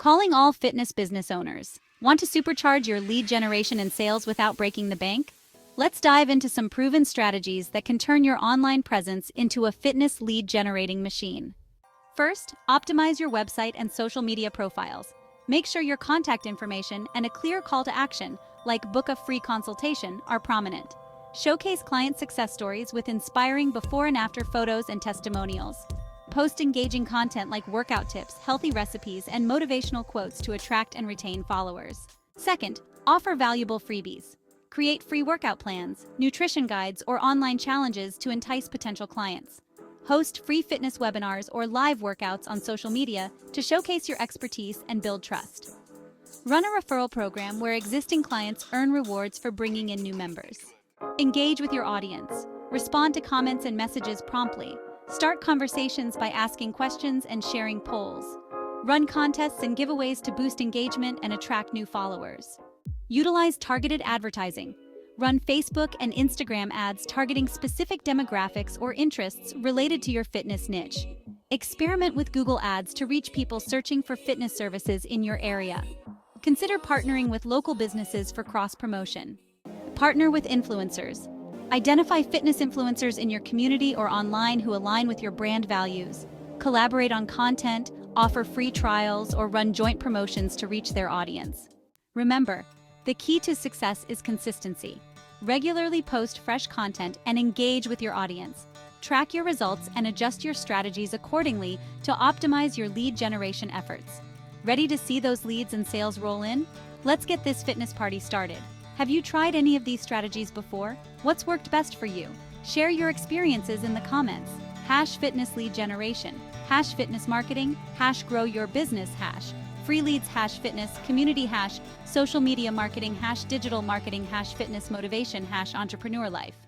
Calling all fitness business owners. Want to supercharge your lead generation and sales without breaking the bank? Let's dive into some proven strategies that can turn your online presence into a fitness lead generating machine. First, optimize your website and social media profiles. Make sure your contact information and a clear call to action, like book a free consultation, are prominent. Showcase client success stories with inspiring before and after photos and testimonials. Post engaging content like workout tips, healthy recipes, and motivational quotes to attract and retain followers. Second, offer valuable freebies. Create free workout plans, nutrition guides, or online challenges to entice potential clients. Host free fitness webinars or live workouts on social media to showcase your expertise and build trust. Run a referral program where existing clients earn rewards for bringing in new members. Engage with your audience. Respond to comments and messages promptly. Start conversations by asking questions and sharing polls. Run contests and giveaways to boost engagement and attract new followers. Utilize targeted advertising. Run Facebook and Instagram ads targeting specific demographics or interests related to your fitness niche. Experiment with Google Ads to reach people searching for fitness services in your area. Consider partnering with local businesses for cross-promotion. Partner with influencers. Identify fitness influencers in your community or online who align with your brand values. Collaborate on content, offer free trials, or run joint promotions to reach their audience. Remember, the key to success is consistency. Regularly post fresh content and engage with your audience. Track your results and adjust your strategies accordingly to optimize your lead generation efforts. Ready to see those leads and sales roll in? Let's get this fitness party started. Have you tried any of these strategies before? What's worked best for you? Share your experiences in the comments. #fitness lead generation, #fitness marketing, #grow your business, free leads, #fitness, community, social media marketing, #digital marketing, #fitness motivation, #entrepreneur life.